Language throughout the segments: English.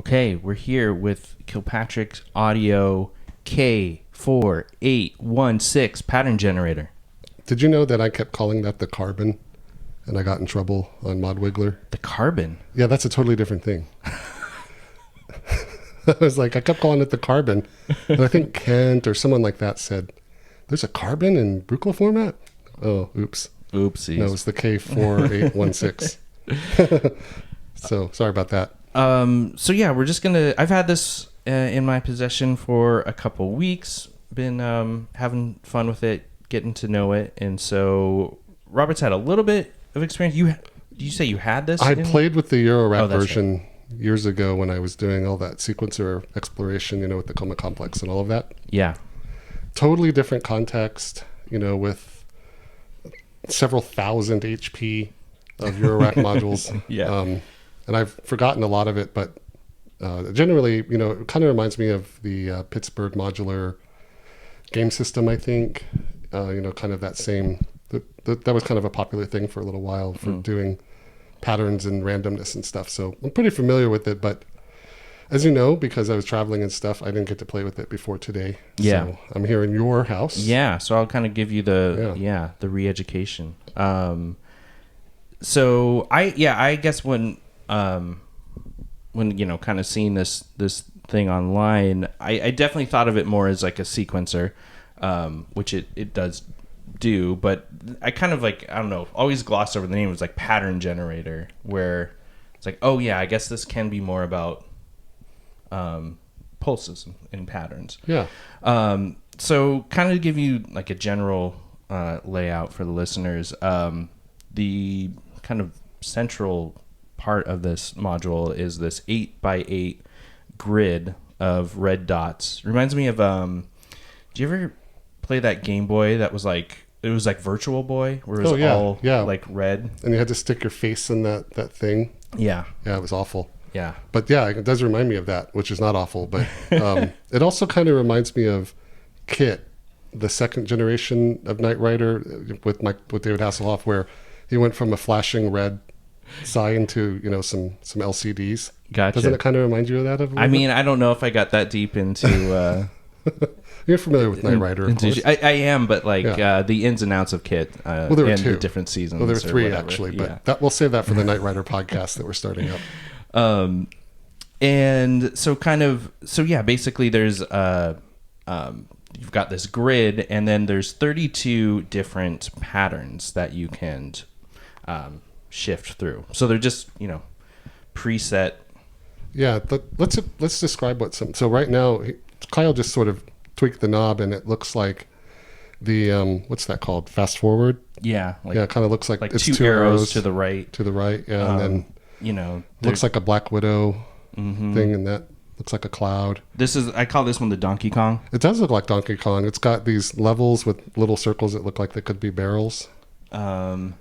Okay, we're here with Kilpatrick's audio K4816 pattern generator. Did you know that I kept calling that the carbon and I got in trouble on Mod Wiggler? The carbon? Yeah, that's a totally different thing. I was like, I kept calling it the carbon. And I think Kent or someone like that said, there's a carbon in Bruckle format? Oh, oops. Oopsies. No, it's the K4816. So sorry about that. So yeah, we're just gonna. I've had this in my possession for a couple weeks. Been having fun with it, getting to know it, and so Robert's had a little bit of experience. Did you say you had this? I played with the Eurorack that's version right. years ago when I was doing all that sequencer exploration, with the Coma Complex and all of that. Yeah. Totally different context, with several thousand HP of Eurorack modules. Yeah. And I've forgotten a lot of it, but generally, it kind of reminds me of the Pittsburgh modular game system, I think. Kind of that same, that was kind of a popular thing for a little while for doing patterns and randomness and stuff. So I'm pretty familiar with it, but as you know, because I was traveling and stuff, I didn't get to play with it before today. Yeah. So I'm here in your house. Yeah. So I'll kind of give you the re-education. So I guess when kind of seeing this thing online, I definitely thought of it more as like a sequencer, which it does do, but I kind of always glossed over the name. It was like pattern generator, where it's like, oh yeah, I guess this can be more about pulses and patterns. Yeah. So kind of give you like a general layout for the listeners. The kind of central part of this module is this 8x8 grid of red dots. Reminds me of did you ever play that Game Boy that was like Virtual Boy, where it was all like red, and you had to stick your face in that thing? Yeah It was awful. Yeah. But yeah, it does remind me of that, which is not awful, but it also kind of reminds me of Kit, the second generation of Knight Rider with David Hasselhoff, where he went from a flashing red sign to some LCDs. Gotcha. Doesn't it kind of remind you of that? I mean, I don't know if I got that deep into. You're familiar with Knight Rider, of course. I am, but the ins and outs of Kit there were and two. The different seasons. Well, there were three whatever. actually, but yeah. we'll save that for the Knight Rider podcast that we're starting up. And so basically there's you've got this grid, and then there's 32 different patterns that you can shift through. So they're just preset. Yeah, let's describe so right now Kyle just sort of tweaked the knob, and it looks like the what's that called, fast forward. Yeah, it kind of looks like it's two arrows to the right, and then looks like a Black Widow thing, and that looks like a cloud. I call this one the Donkey Kong. It does look like Donkey Kong. It's got these levels with little circles that look like they could be barrels. And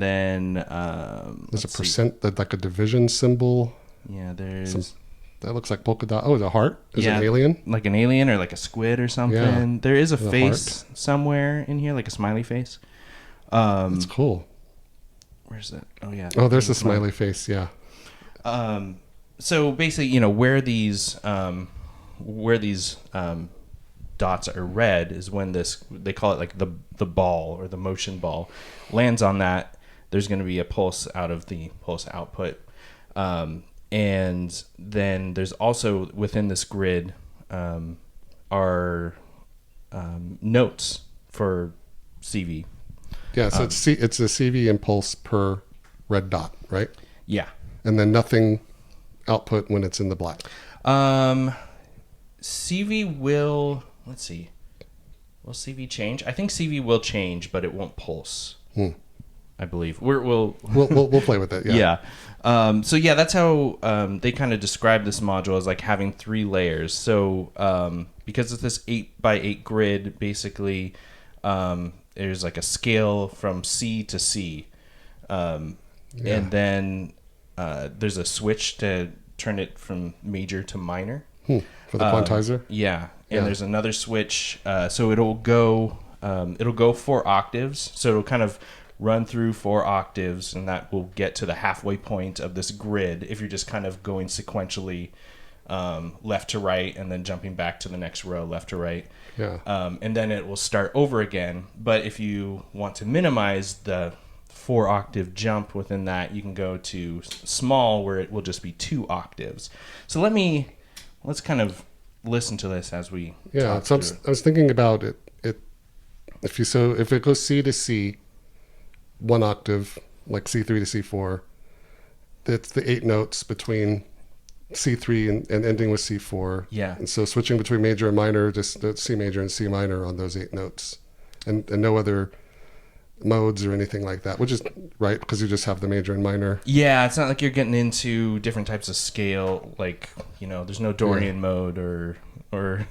then there's a percent, like a division symbol. Yeah, there's that looks like polka dot. Oh, is a heart? Is it an alien? Like an alien or like a squid or something. Yeah. There is a face heart somewhere in here, like a smiley face. That's cool. Where's that? Oh yeah. Oh, there's a smiley face. Yeah. So basically, where these dots are red is when they call it like the ball or the motion ball lands on that. There's going to be a pulse out of the pulse output. And then there's also within this grid are notes for CV. Yeah, so it's a CV impulse per red dot, right? Yeah. And then nothing output when it's in the black. CV will, let's see. Will CV change? I think CV will change, but it won't pulse. I believe we'll play with it. Yeah. So yeah, that's how they kind of describe this module as like having 3 layers. So because it's this 8x8 grid, basically there's like a scale from C to C, and then there's a switch to turn it from major to minor. For the quantizer. Yeah, and there's another switch, so it'll go 4 octaves. So it'll kind of run through 4 octaves, and that will get to the halfway point of this grid if you're just kind of going sequentially left to right and then jumping back to the next row left to right. Yeah. And then it will start over again. But if you want to minimize the 4 octave jump within that, you can go to small, where it will just be 2 octaves. So let's kind of listen to this as we talk so through it. I was thinking about it. If it goes C to C, 1 octave, like C3 to C4, it's the 8 notes between C3 and ending with C4. Yeah. And so switching between major and minor, just the C major and C minor on those 8 notes, and no other modes or anything like that, which is right, because you just have the major and minor. Yeah, it's not like you're getting into different types of scale, like, there's no Dorian mode or.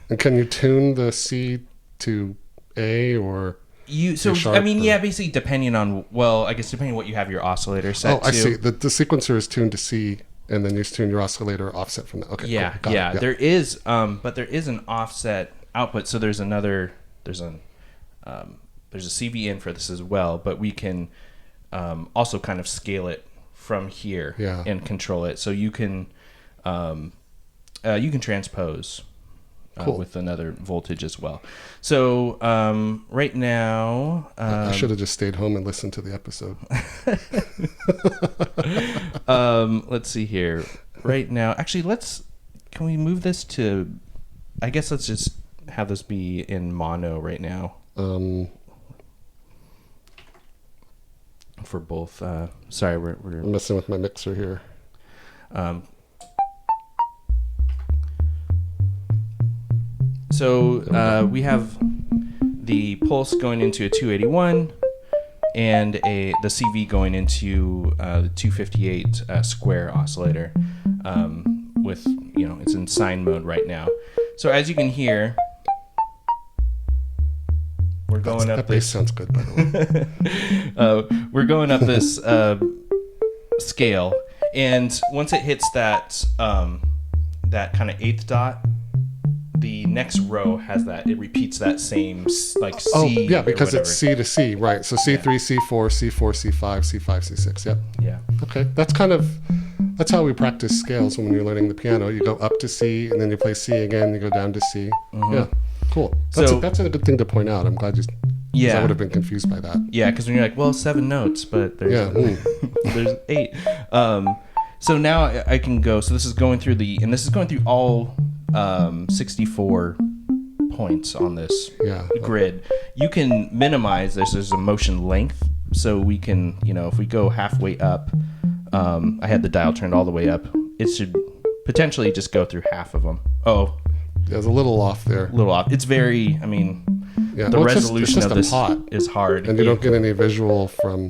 And can you tune the C to A or sharp, basically depending on, depending on what you have your oscillator set to. Oh, I see. The sequencer is tuned to C, and then you tune your oscillator offset from that. Okay. Yeah, cool. yeah. There is, but there is an offset output. So there's a CV in for this as well, but we can also kind of scale it from here and control it. So you can transpose with another voltage as well. So right now, I should have just stayed home and listened to the episode. Let's see here. Right now, actually, can we move this to? I guess let's just have this be in mono right now. For both. Sorry, we're messing with my mixer here. So we have the pulse going into a 281 and the CV going into the 258 square oscillator with, it's in sine mode right now. So as you can hear, we're going up that this. bass sounds good, by the way. We're going up this scale, and once it hits that that kind of 8th dot, the next row has that. It repeats that same C. Oh, yeah, because it's C to C, right? So C3, C4, C4, C5, C5, C6. Yep. Yeah. Okay, that's how we practice scales when you're learning the piano. You go up to C, and then you play C again. You go down to C. Mm-hmm. Yeah. Cool. That's a good thing to point out. I'm glad you. Yeah. I would have been confused by that. Yeah, because when you're like, well, 7 notes, but there's there's 8. So now I can go. So this is going through all 64 points on this grid. You can minimize this. There's a motion length, so we can, if we go halfway up, I had the dial turned all the way up. It should potentially just go through half of them. Oh. There's a little off there. It's very, the resolution of this is hard. And you don't get any visual from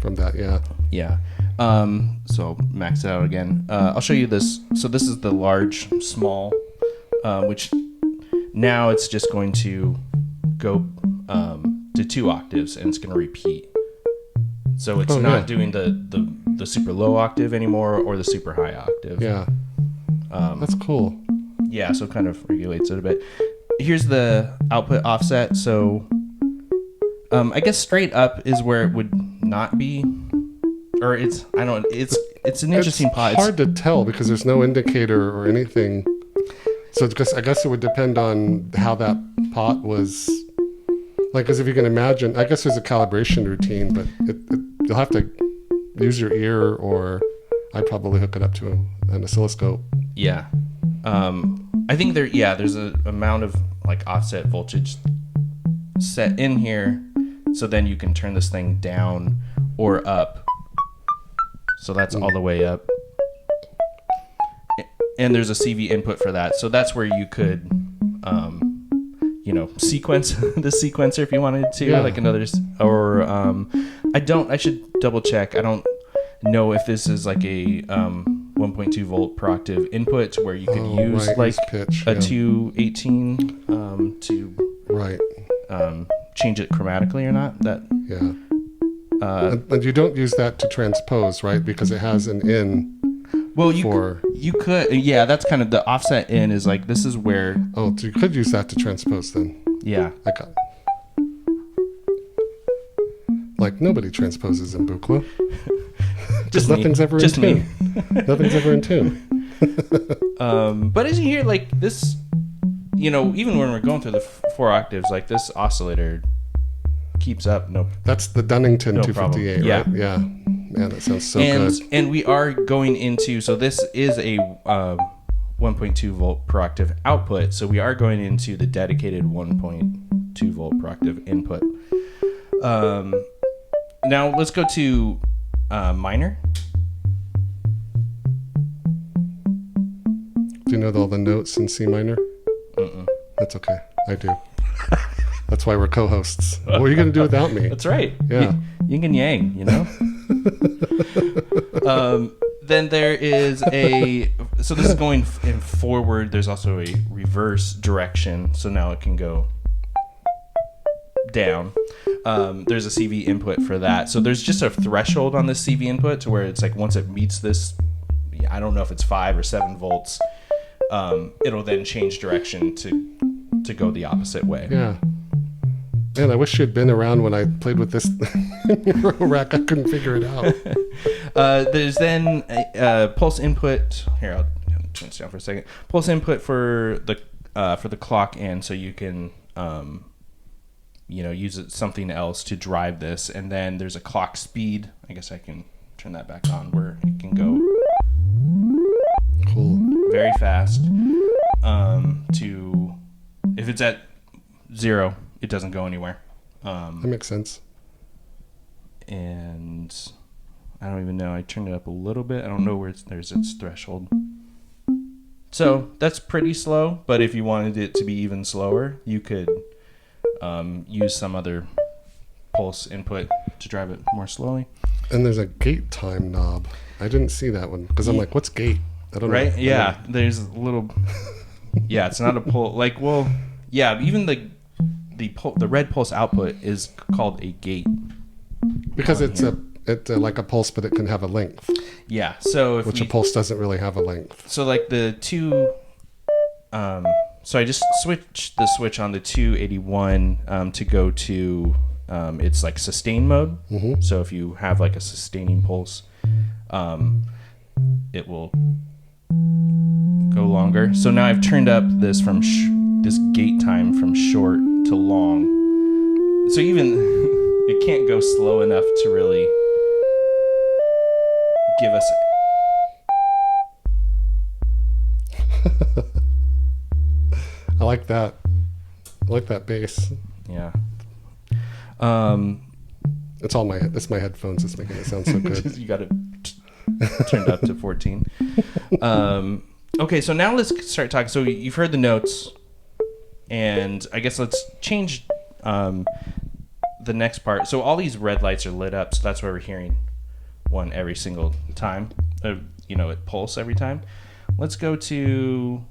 that, Yeah. So max it out again. I'll show you this. So this is the large, small, which now it's just going to go to 2 octaves, and it's going to repeat. So it's not doing the super low octave anymore or the super high octave. Yeah. That's cool. Yeah, so it kind of regulates it a bit. Here's the output offset. So I guess straight up is where it would not be, or it's an interesting pot. It's hard to tell because there's no indicator or anything. So I guess it would depend on how that pot was. Like, as if you can imagine, I guess there's a calibration routine, but you'll have to use your ear, or I'd probably hook it up to an oscilloscope. Yeah. I think there's an amount of like offset voltage set in here, so then you can turn this thing down or up. So that's all the way up. And there's a CV input for that. So that's where you could, sequence the sequencer if you wanted to, like another, or I should double check. I don't know if this is like a 1.2 volt per octave input where you could use pitch, a 218 to change it chromatically or not. And you don't use that to transpose, right? Because it has an in. Well, you could, that's kind of the offset in is like, this is where. Oh, so you could use that to transpose then. Yeah. I got it. Like, nobody transposes in Buchla. Just nothing's ever just in me. tune. Nothing's ever in tune. But as you hear, like this, even when we're going through the 4 octaves, like this oscillator keeps up. No, That's the Dunnington no 258, problem. right? Yeah. Man, that sounds so good. And we are going into, so this is a 1.2 volt per octave output. So we are going into the dedicated 1.2 volt per octave input. Now let's go to minor. Do you know all the notes in C minor? Mm-mm. That's okay. I do. That's why we're co-hosts. What are you going to do without me? That's right. Yeah. Yin and yang, Then there is so this is going in forward. There's also a reverse direction. So now it can go down. There's a CV input for that. So there's just a threshold on this CV input to where it's like once it meets this, I don't know if it's 5 or 7 volts, it'll then change direction to go the opposite way. Yeah. Man, I wish you'd been around when I played with this Euro rack. I couldn't figure it out. There's then a pulse input. Here, I'll turn this down for a second. Pulse input for the clock in, so you can use something else to drive this. And then there's a clock speed. I guess I can turn that back on where it can go Cool. very fast. To if it's at 0, it doesn't go anywhere. That makes sense. And I don't even know. I turned it up a little bit. I don't know where there's its threshold. So that's pretty slow. But if you wanted it to be even slower, you could use some other pulse input to drive it more slowly. And there's a gate time knob. I didn't see that one because I'm like, what's gate? I don't know. Right? Yeah. There's a little. Yeah, it's not a pull. Like, well, yeah. Even the red pulse output is called a gate because it's like a pulse, but it can have a length. Yeah. So if a pulse doesn't really have a length. So like the two. So I just switched the switch on the 281 to go to it's like sustain mode. Mm-hmm. So if you have like a sustaining pulse, it will go longer. So now I've turned up this from this gate time from short to long. So even it can't go slow enough to really give us. I like that. I like that bass. Yeah. It's my headphones that's making it sound so good. You got it turned up to 14. Okay, so now let's start talking. So you've heard the notes, and I guess let's change the next part. So all these red lights are lit up, so that's why we're hearing one every single time. It pulse every time. Let's go to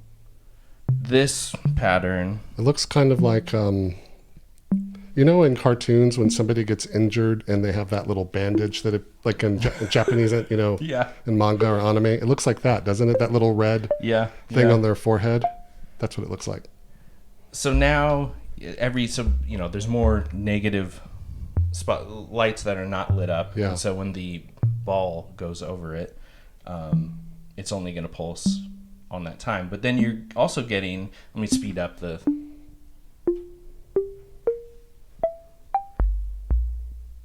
this pattern. It looks kind of like in cartoons when somebody gets injured and they have that little bandage that like in Japanese, Yeah. in manga or anime, it looks like that, doesn't it? That little red thing on their forehead. That's what it looks like. So now there's more negative lights that are not lit up. Yeah. And so when the ball goes over it, it's only going to pulse on that time. But then you're also getting, let me speed up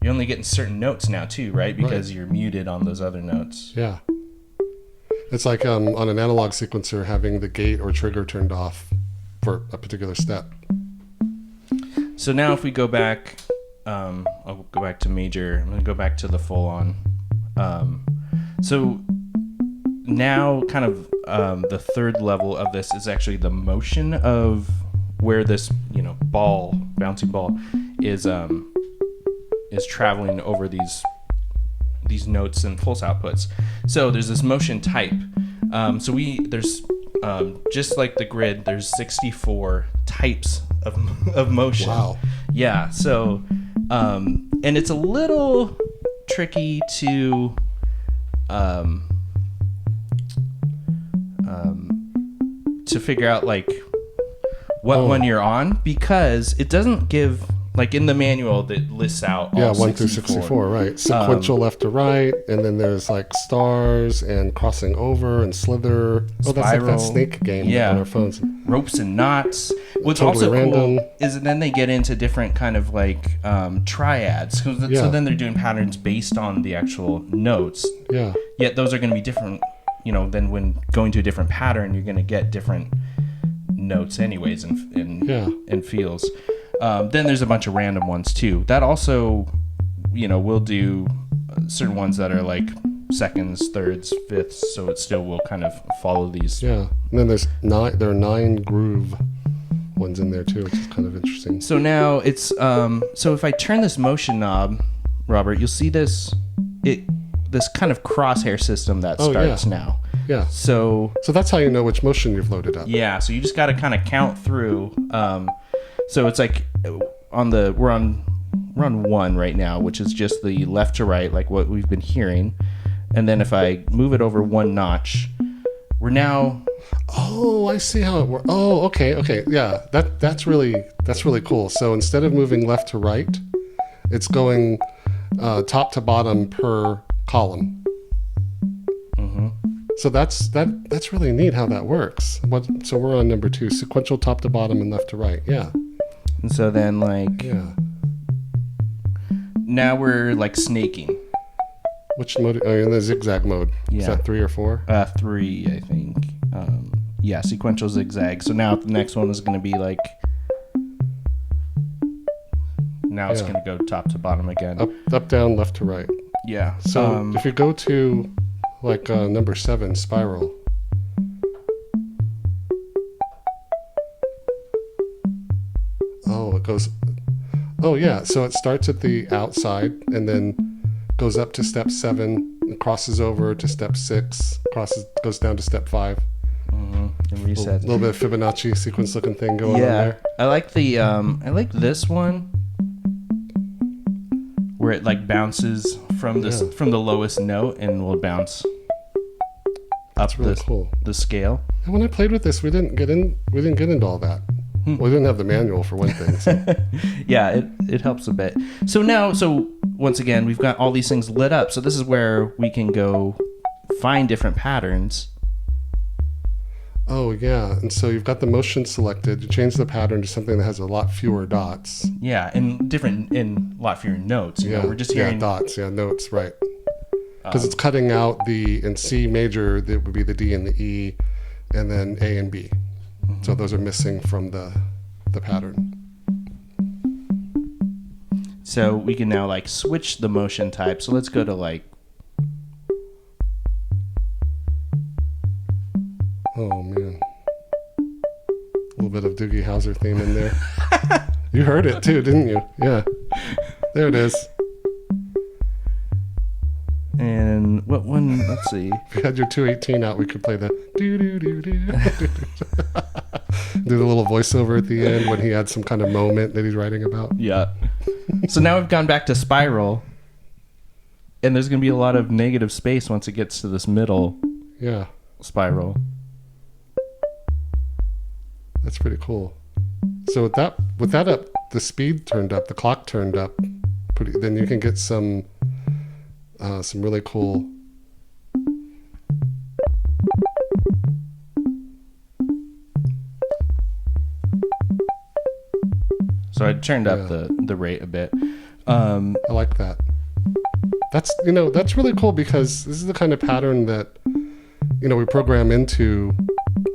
you're only getting certain notes now too, right? Because you're muted on those other notes. Yeah. It's like on an analog sequencer having the gate or trigger turned off for a particular step. So now if we go back, I'll go back to major. I'm going to go back to the full on. So now kind of the third level of this is actually the motion of where this, bouncing ball is traveling over these notes and pulse outputs. So there's this motion type. There's just like the grid, there's 64 types of motion. Wow. Yeah. So, and it's a little tricky to figure out like what one you're on, because it doesn't give Like in the manual that lists out all Yeah, 1 through 64. 64, right. Sequential left to right, and then there's like stars and crossing over and slither. Oh, that's like that Spiral. snake game Yeah. on our phones. Ropes and knots. What's Totally also random. cool is then they get into different kind of like triads. So Yeah. then they're doing patterns based on the actual notes. Yeah. Yet those are going to be different, than when going to a different pattern, you're going to get different notes anyways and feels. Then there's a bunch of random ones too. That also, we'll do certain ones that are like seconds, thirds, fifths, so it still will kind of follow these. Yeah. And then there are 9 groove ones in there too, which is kind of interesting. So now it's so if I turn this motion knob, Robert, you'll see this kind of crosshair system that starts now. Yeah. So that's how you know which motion you've loaded up. yeah, so you just got to kind of count through. So it's like we're on 1 right now, which is just the left to right, like what we've been hearing. And then if I move it over 1 notch, we're now. Oh, I see how it works. Oh, okay. Yeah, that's really cool. So instead of moving left to right, it's going top to bottom per column. Mm-hmm. So that's really neat how that works. So we're on number 2, sequential top to bottom and left to right. Yeah. And so then Yeah. now we're like snaking. Which mode? Oh, in the zigzag mode. Yeah. Is that 3 or 4? 3, I think. Yeah, sequential zigzag. So now the next one is going to be like. Now it's going to go top to bottom again. Up, down, left to right. Yeah. So if you go to like number 7, spiral. Oh, it goes. Oh yeah. So it starts at the outside and then goes up to step 7, and crosses over to step 6, goes down to step 5. And reset. A little bit of Fibonacci sequence looking thing going on there. I like the I like this one where it like bounces from the lowest note and will bounce up Really cool. the scale. And when I played with this, we didn't get into all that. Well, we didn't have the manual for one thing. So. Yeah, it helps a bit. So once again, we've got all these things lit up. So this is where we can go find different patterns. Oh yeah, and so you've got the motion selected. You change the pattern to something that has a lot fewer dots. Yeah, and a lot fewer notes. We're just hearing dots. Yeah, notes. Right. Because it's cutting out in C major, that would be the D and the E, and then A and B. Mm-hmm. So those are missing from the pattern. So we can now like switch the motion type. So let's go to like. Oh man, a little bit of Doogie Howser theme in there. You heard it too, didn't you? Yeah, there it is. And what one? Let's see. If you had your 218 out, we could play the do do do do. Do the little voiceover at the end when he had some kind of moment that he's writing about. Yeah. So now we've gone back to spiral, and there's going to be a lot of negative space once it gets to this middle. Yeah. Spiral. That's pretty cool. So with that up, the speed turned up, the clock turned up, then you can get some really cool. So I turned up the rate a bit. I like that. That's really cool because this is the kind of pattern that we program into.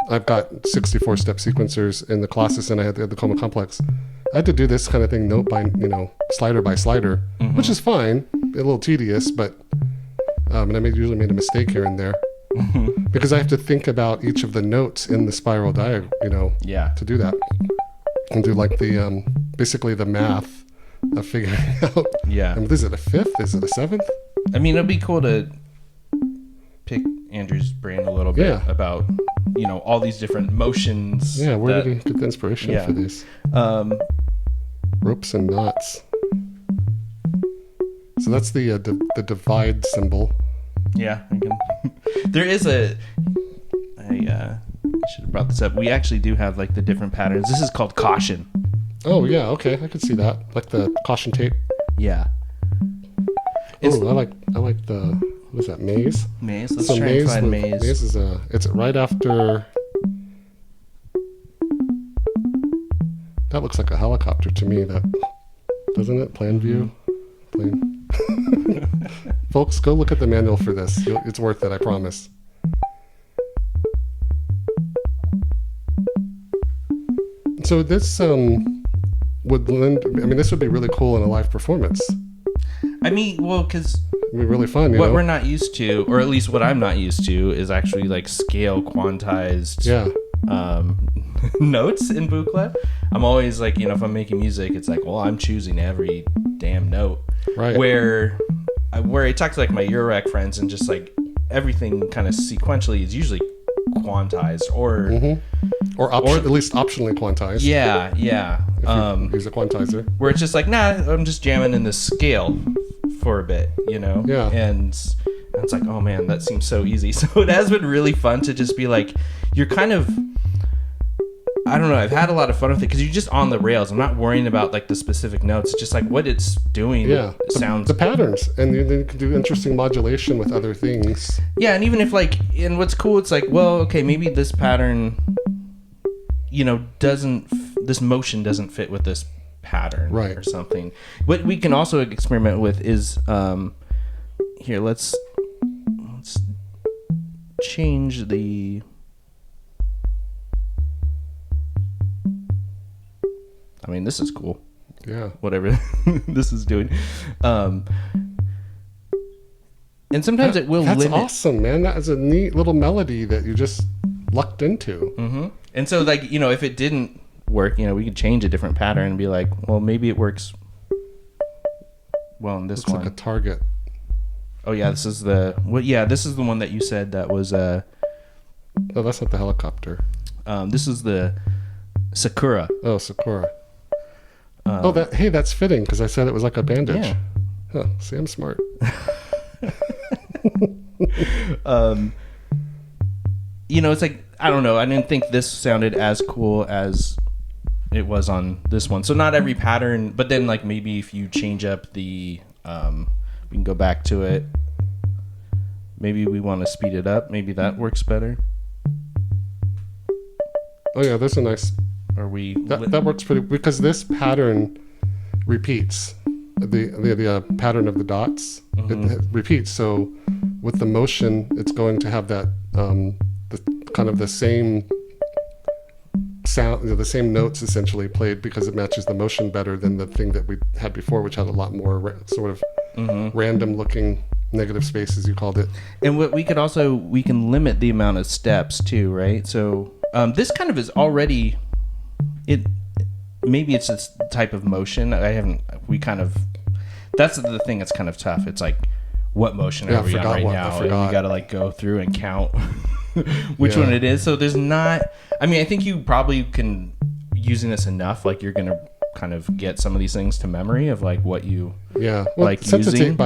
I've got 64-step sequencers in the Colossus, and I had the Coma Complex. I had to do this kind of thing note by slider by slider, mm-hmm. which is fine, a little tedious, but and I usually made a mistake here and there mm-hmm. because I have to think about each of the notes in the spiral diagram, to do that, and do like the basically the math of figuring out. Yeah. Is it a 5th? Is it a 7th? I mean, it'd be cool to pick Andrew's brain a little bit about all these different motions. Yeah, where did he get the inspiration for these? Ropes and knots. So that's the divide symbol. Yeah, there is I should have brought this up. We actually do have like the different patterns. This is called caution. Oh yeah, okay, I could see that. Like the caution tape. Yeah. Oh, I like the, what is that, maze? Maze. Let's So try and find maze. Maze is it's right after. That looks like a helicopter to me. That doesn't it? Plan view, plane. Folks, go look at the manual for this. It's worth it, I promise. So this would lend. I mean, this would be really cool in a live performance. I mean, well, because It'd be really fun. what we're not used to, or at least what I'm not used to, is actually like scale quantized notes in Buchla. I'm always like, if I'm making music, it's like, well, I'm choosing every damn note. Right. Where I talk to like my Eurorack friends and just like everything kind of sequentially is usually quantized or at least optionally quantized. Yeah. If you use a quantizer. Where it's just like, nah, I'm just jamming in the scale for a bit, Yeah. And it's like, oh man, that seems so easy. So it has been really fun to just be like, you're kind of, I don't know, I've had a lot of fun with it because you're just on the rails. I'm not worrying about like the specific notes. It's just like what it's doing sounds. The patterns, and then you can do interesting modulation with other things. Yeah, and even if like, and what's cool, it's like, well, okay, maybe this pattern, this motion doesn't fit with this pattern, right, or something. What we can also experiment with is, here, let's change the. I mean, this is cool. Yeah. Whatever this is doing. And sometimes it will That's limit. awesome, man. That is a neat little melody that you just lucked into. Mm-hmm. And so, like, if it didn't work, we could change a different pattern and be like, well, maybe it works well in this Looks one. like a target. Oh, yeah, this is the one that you said that was... Oh, that's not the helicopter. This is the Sakura. Oh, Sakura. That's fitting because I said it was like a bandage. Yeah. Huh, see, I'm smart. It's like, I don't know. I didn't think this sounded as cool as it was on this one. So not every pattern, but then like maybe if you change up the, we can go back to it. Maybe we want to speed it up. Maybe that works better. Oh yeah, there's a nice. That works pretty because this pattern repeats. The pattern of the dots it repeats. So with the motion, it's going to have that the same sound, the same notes essentially played because it matches the motion better than the thing that we had before, which had a lot more sort of random looking negative space, as you called it. And what we can limit the amount of steps too, right? So this kind of is already maybe it's this type of motion. That's the thing that's kind of tough. It's like, what motion are we on right now? And you got to like go through and count which one it is. So there's not, I think you probably can, using this enough, like you're going to kind of get some of these things to memory of like what you like since using. It's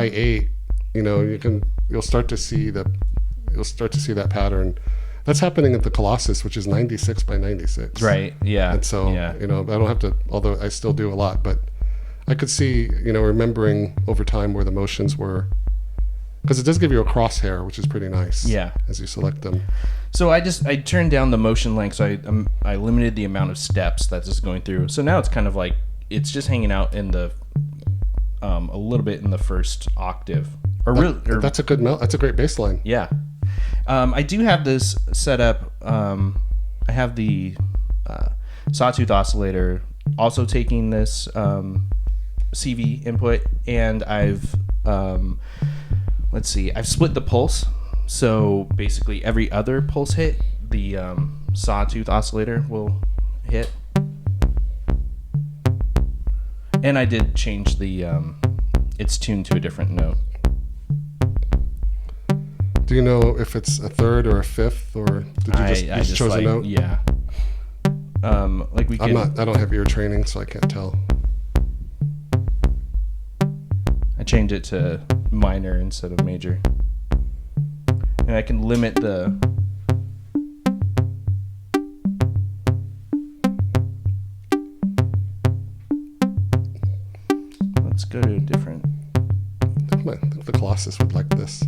8x8, you'll start to see that pattern. That's happening at the Colossus, which is 96 by 96. Right. Yeah. And so, I don't have to, although I still do a lot, but I could see, remembering over time where the motions were, because it does give you a crosshair, which is pretty nice. Yeah. As you select them. So I turned down the motion length. So I limited the amount of steps that's just going through. So now it's kind of like, it's just hanging out in the, a little bit in the first octave. That's a great bass line. Yeah. I do have this set up. I have the sawtooth oscillator also taking this CV input, and I've I've split the pulse. So basically, every other pulse hit, the sawtooth oscillator will hit. And I did change the its tune to a different note. Do you know if it's a third or a fifth, or did you just chose a note? Yeah. I don't have ear training, so I can't tell. I changed it to minor instead of major, and I can limit the. go to a different. I think the Colossus would like this.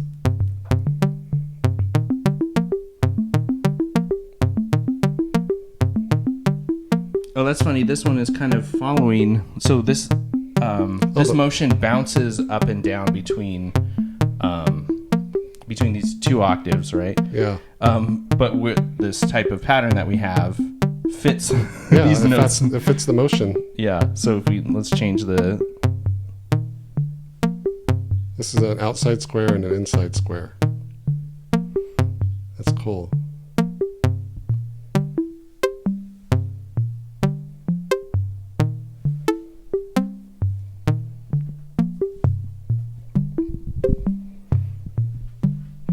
Oh, that's funny. This one is kind of following. So this motion bounces up and down between these two octaves, right? Yeah. But with this type of pattern that we have fits Yeah, these notes. it fits the motion. Yeah. So if let's change the. This is an outside square and an inside square. That's cool.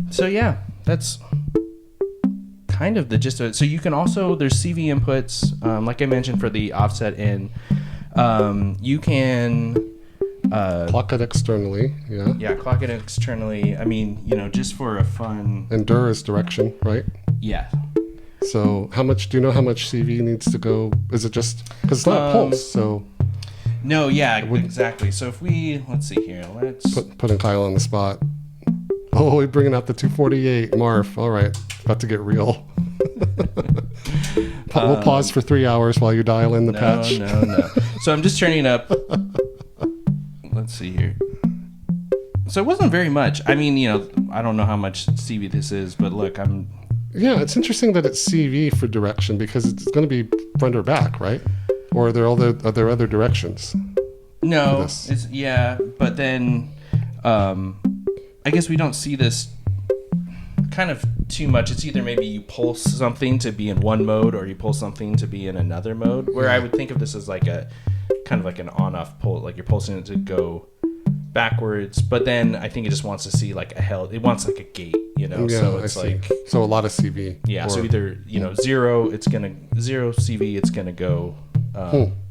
So yeah, that's kind of the gist of it. So you can also, there's CV inputs, like I mentioned for the offset in. You can Clock it externally, yeah. Yeah, clock it externally. I mean, just for a fun. And dir is direction, right? Yeah. So do you know how much CV needs to go? Is it just, because it's not pulse, so. No, yeah, exactly. So if let's see here, let's. Putting Kyle on the spot. Oh, we're bringing out the 248, Marv. All right, about to get real. We'll pause for 3 hours while you dial in the patch. No. So I'm just turning up. Let's see here. So it wasn't very much. I mean, I don't know how much CV this is, but look, Yeah, it's interesting that it's CV for direction because it's going to be front or back, right? Or are there other directions? No, but then I guess we don't see this kind of too much. It's either maybe you pulse something to be in one mode or you pulse something to be in another mode, where I would think of this as like a kind of like an on-off pull, like you're pulsing it to go backwards, but then I think it just wants to see like it wants like a gate, Yeah, so it's like, so a lot of CV. Yeah, so either, zero CV, it's gonna go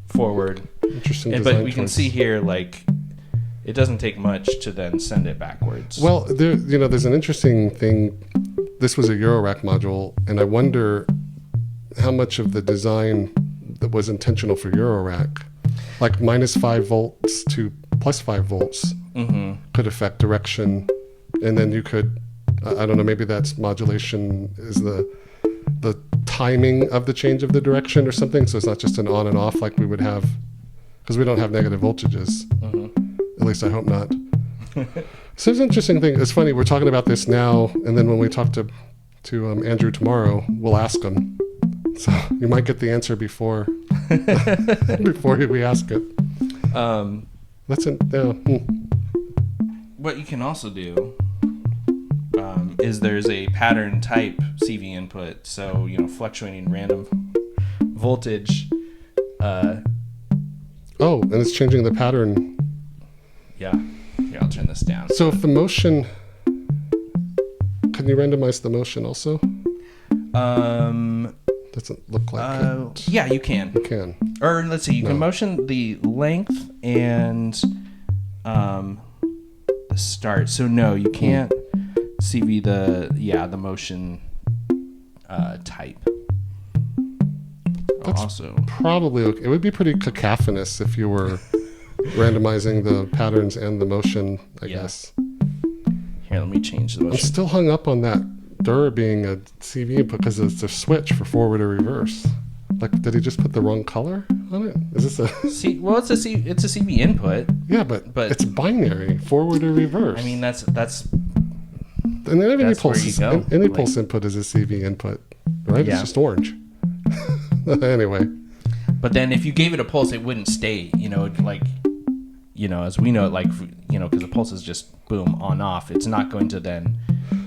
forward. Interesting But we can see here, like, it doesn't take much to then send it backwards. Well, there's an interesting thing. This was a Eurorack module, and I wonder how much of the design that was intentional for Eurorack, like -5 volts to +5 volts, could affect direction, and then you could, I don't know, maybe that's modulation is the timing of the change of the direction or something, so it's not just an on and off like we would have, because we don't have negative voltages. At least I hope not. So it's an interesting thing. It's funny, we're talking about this now, and then when we talk to Andrew tomorrow, we'll ask him. So you might get the answer before we ask it. What you can also do is there's a pattern type CV input, so fluctuating random voltage. And it's changing the pattern. Yeah. Here, I'll turn this down. So if the motion, can you randomize the motion also? Doesn't look like it. Yeah, you can. You can. Or let's see, you can motion the length and the start. So no, you can't CV the motion type. That's also probably okay. It would be pretty cacophonous if you were randomizing the patterns and the motion, I guess. Here, let me change the motion. I'm still hung up on that dir being a CV input because it's a switch for forward or reverse. Like, did he just put the wrong color on it? Is this a it's a CV input. Yeah, but it's binary, forward or reverse. I mean, that's and then any pulse input is a CV input, right? Yeah. It's just orange. Anyway. But then if you gave it a pulse, it wouldn't stay, as we know, because the pulse is just boom, on, off. It's not going to then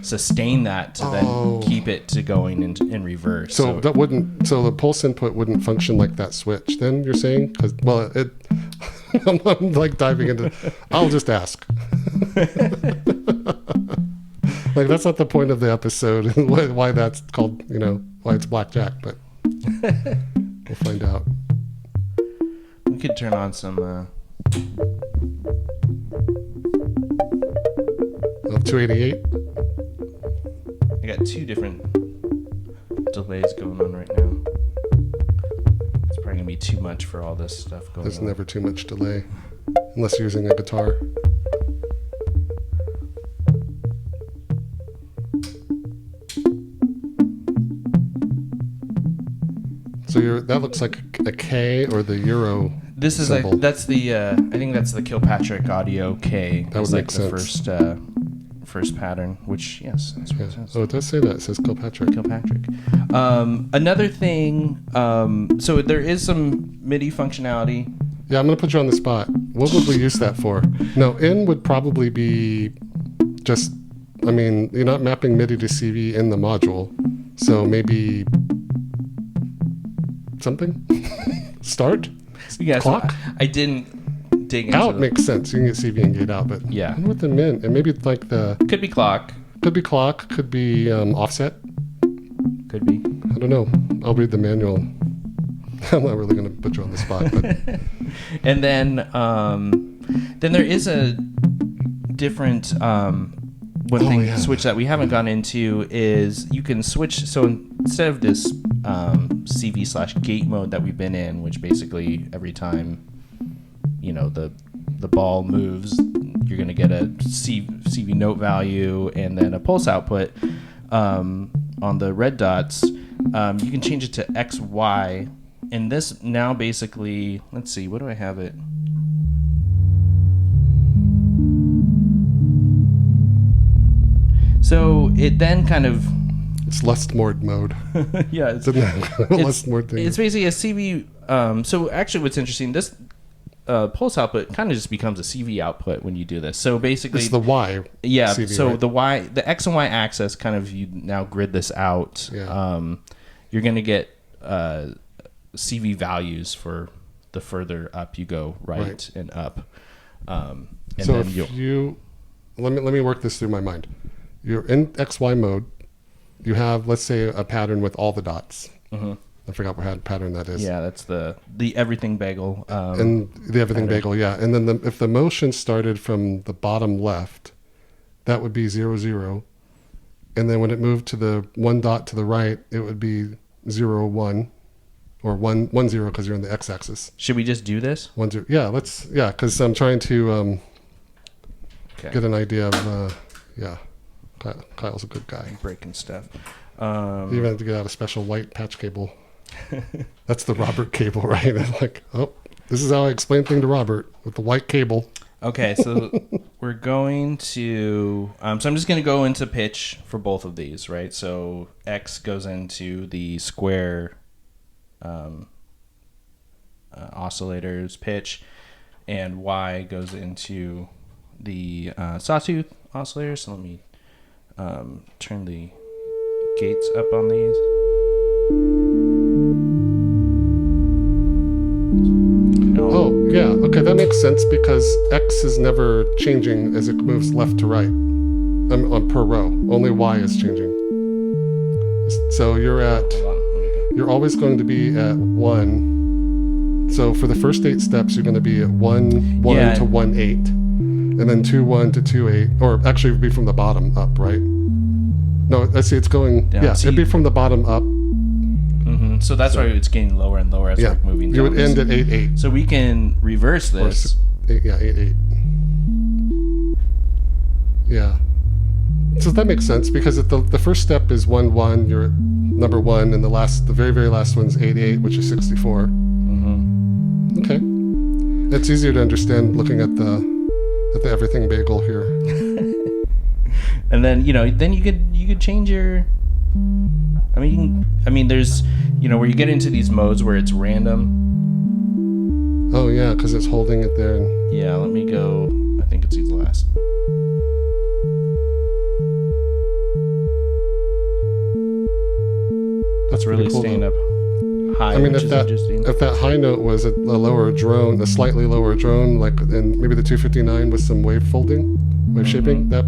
sustain that to then keep it to going in reverse. So the pulse input wouldn't function like that switch then, you're saying? I'm like diving into, I'll just ask. Like, that's not the point of the episode, why that's called, why it's blackjack, but we'll find out. We could turn on some 288. I got two different delays going on right now. It's probably gonna be too much for all this stuff going on. There's never too much delay. unless you're using a guitar. So that looks like a K or the Euro. This is symbol. that's the I think that's the Kilpatrick Audio K. That would make the sense. first pattern, which yes, that's what it says. Oh, it does say that. It says Kilpatrick. Kilpatrick. Another thing, so there is some MIDI functionality. Yeah, I'm gonna put you on the spot. What would we use that for? No, in would probably be just. I mean, you're not mapping MIDI to CV in the module, so maybe something. Start. Yeah, Clock. so I didn't dig into Out makes sense. You can get CV and gate out, but Yeah. I wonder what the min and maybe like the could be clock, could be clock, could be offset. could be. I don't know. I'll read the manual. I'm not really going to put you on the spot, but And then there is a different switch that we haven't gone into is you can switch. So instead of this CV/gate mode that we've been in, which basically every time the ball moves, you're going to get a CV note value and then a pulse output on the red dots. You can change it to XY. And this now basically, let's see, what do I have it? So it then kind of... it's Lustmord mode. yeah, It's Lustmord thing. It's basically a CV. So actually what's interesting, this pulse output kind of just becomes a CV output when you do this. So basically... it's the Y. Yeah, CV, so right? the X and Y axis kind of, you now grid this out. Yeah. You're going to get CV values for the further up you go, right. And up. And so then if you let me work this through my mind. You're in XY mode. You have, let's say, a pattern with all the dots. Mm-hmm. I forgot what pattern that is. Yeah, that's the everything bagel. And the everything pattern. bagel, yeah. And then if the motion started from the bottom left, that would be 0, 0. And then when it moved to the one dot to the right, it would be 0, 1. Or 1, 1, 0 because you're in the x-axis. Should we just do this? 1, 0. Yeah, because I'm trying to get an idea of, Kyle's a good guy. Breaking stuff. You even have to get out a special white patch cable. That's the Robert cable, right? I'm like, oh, this is how I explain things to Robert with the white cable. Okay, so we're going to... so I'm just going to go into pitch for both of these, right? So X goes into the square... oscillators pitch, and Y goes into the sawtooth oscillators. So let me turn the gates up on these. Oh, yeah. Okay, that makes sense because X is never changing as it moves left to right on per row. Only Y is changing. So you're always going to be at 1. So for the first 8 steps, you're going to be at 1, 1 to 1, 8. And then 2, 1 to 2, 8. Or actually, it would be from the bottom up, right? No, I see it's going... down. Yeah, it'd be from the bottom up. Mm-hmm. So that's why it's getting lower and lower as we're moving down. You would end at 8, 8. So we can reverse this. 8, 8. Yeah. So that makes sense because if the first step is 1, 1, you're at number 1, and the very, very last one's 8, 8, which is 64. Mm-hmm. Okay. It's easier to understand looking at the everything bagel here. And then you could change your... I mean, there's where you get into these modes where it's random. Oh yeah, because it's holding it there. Yeah, let me go. I think it's these last. That's really cool, staying though. up high. I mean, which if is interesting. that high note was a lower drone, a slightly lower drone, like in maybe the 259 with some wave shaping, that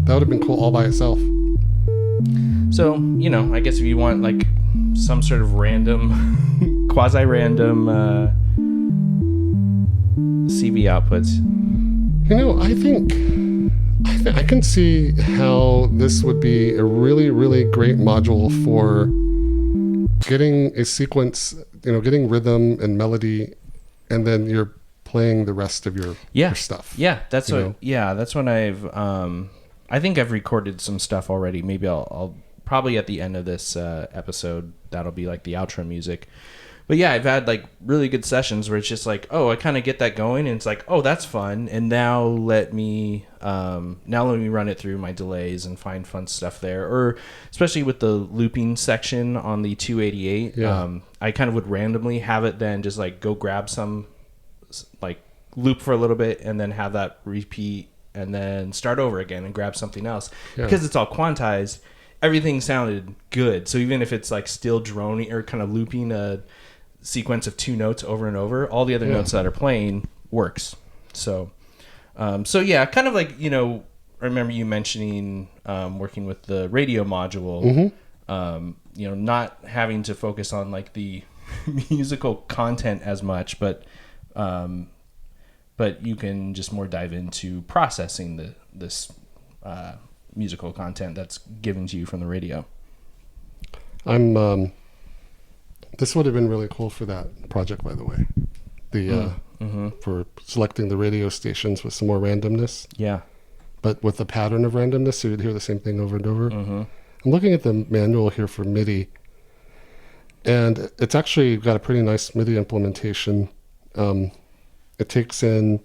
would have been cool all by itself. So I guess if you want like some sort of random, quasi-random CV outputs. I can see how this would be a really, really great module for getting a sequence, getting rhythm and melody, and then you're playing the rest of your stuff. Yeah, that's you what. know? Yeah, that's when I think I've recorded some stuff already. Maybe I'll probably at the end of this episode, that'll be like the outro music. But yeah, I've had like really good sessions where it's just like, oh, I kind of get that going, and it's like, oh, that's fun, and now let me run it through my delays and find fun stuff there. Or especially with the looping section on the 288, I kind of would randomly have it then just like go grab some like loop for a little bit and then have that repeat and then start over again and grab something else because it's all quantized. Everything sounded good, so even if it's like still droning or kind of looping a sequence of 2 notes over and over, all the other notes that are playing works. So yeah, kind of like, you know, I remember you mentioning working with the radio module, you know, not having to focus on like the musical content as much, but you can just more dive into processing this musical content that's given to you from the radio. This would have been really cool for that project, by the way. For selecting the radio stations with some more randomness. Yeah. But with the pattern of randomness, so you'd hear the same thing over and over. I'm looking at the manual here for MIDI, and it's actually got a pretty nice MIDI implementation. It takes in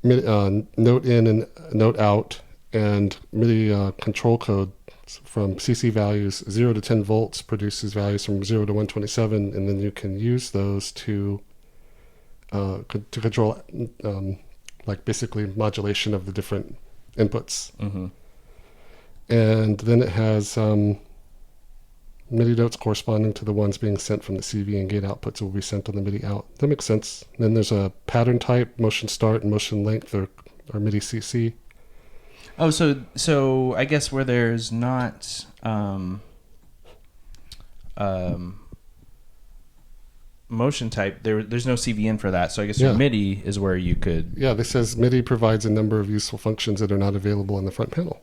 note in and note out, and MIDI control code from CC values 0 to 10 volts produces values from 0 to 127, and then you can use those to control like basically modulation of the different inputs. And then it has MIDI notes corresponding to the ones being sent from the CV and gate outputs will be sent on the MIDI out. That makes sense. And then there's a pattern type, motion start, and motion length, or MIDI CC. Oh, so I guess where there's not motion type, there's no CVN for that. So I guess your MIDI is where you could. Yeah, this says MIDI provides a number of useful functions that are not available in the front panel.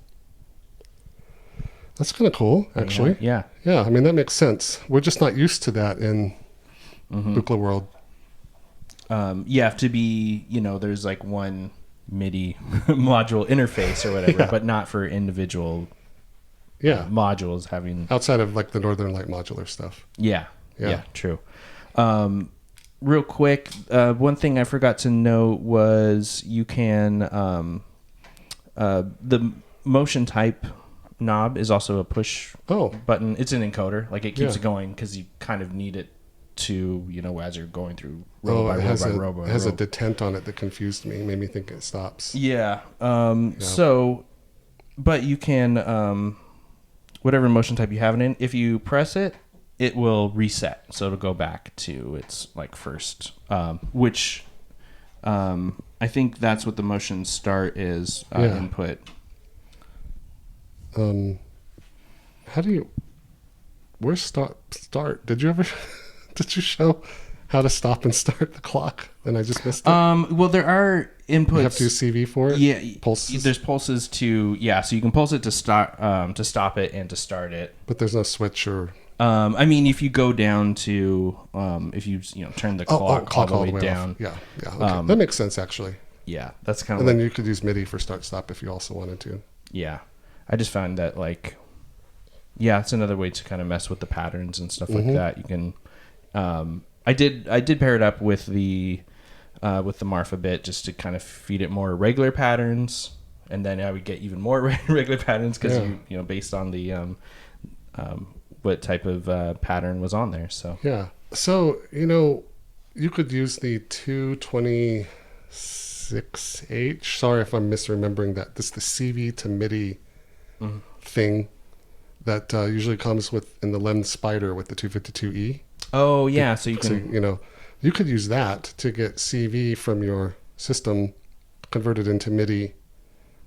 That's kind of cool, actually. Yeah. Yeah, I mean, that makes sense. We're just not used to that in Buchla world. To be, you know, there's like one MIDI module interface or whatever, but not for individual modules having outside of like the Northern Light modular stuff. Yeah, true. Real quick, one thing I forgot to note was you can the motion type knob is also a push button. It's an encoder, like it keeps it going because you kind of need it to, you know, as you're going through row by row by row. It has a detent on it that confused me, made me think it stops. So, but you can, whatever motion type you have it in, if you press it, it will reset. So it'll go back to its like first, which I think that's what the motion start is input. Where's start? Did you show how to stop and start the clock? And I just missed it. Well, there are inputs. You have to use CV for it? Yeah. Pulses? There's pulses so you can pulse it to stop it and to start it. But there's no switch or... I mean, if you go down to, if you turn the clock all the way down. Off. Yeah. Okay. That makes sense, actually. Yeah, that's kind of... And then you could use MIDI for start-stop if you also wanted to. Yeah. I just found that, like... Yeah, it's another way to kind of mess with the patterns and stuff like that. You can... I did pair it up with the Marfa bit just to kind of feed it more regular patterns, and then I would get even more regular patterns because you know, based on the what type of pattern was on there. So you know, you could use the 226H. Sorry if I'm misremembering that. This is the CV to MIDI thing that usually comes with in the Lens Spider with the 252E. Oh yeah, so you can... So, you know, you could use that to get CV from your system converted into MIDI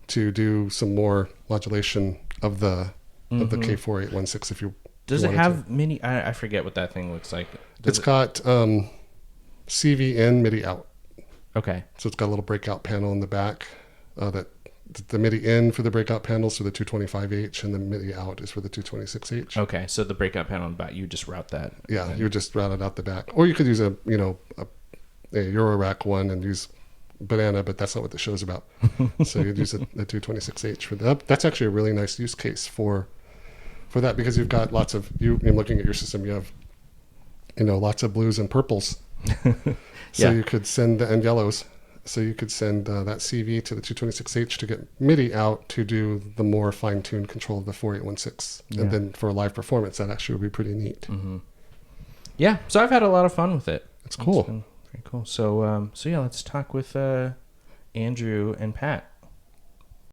to do some more modulation of the K4816 if you Does it have MIDI? I forget what that thing looks like. It's got CV in, MIDI out. Okay. So it's got a little breakout panel in the back that the MIDI in for the breakout panels for the 225H, and the MIDI out is for the 226H. Okay, so the breakout panel in the back, you just route that. Yeah, you just route it out the back. Or you could use a a Eurorack one and use banana, but that's not what the show's about. So you'd use a 226H for that. That's actually a really nice use case for that, because you've got lots of you're looking at your system. You have lots of blues and purples. So you could send and yellows. So you could send that CV to the 226H to get MIDI out to do the more fine-tuned control of the 4816. And then for live performance, that actually would be pretty neat. Mm-hmm. Yeah, so I've had a lot of fun with it. It's cool. It's been very cool. So yeah, let's talk with Andrew and Pat.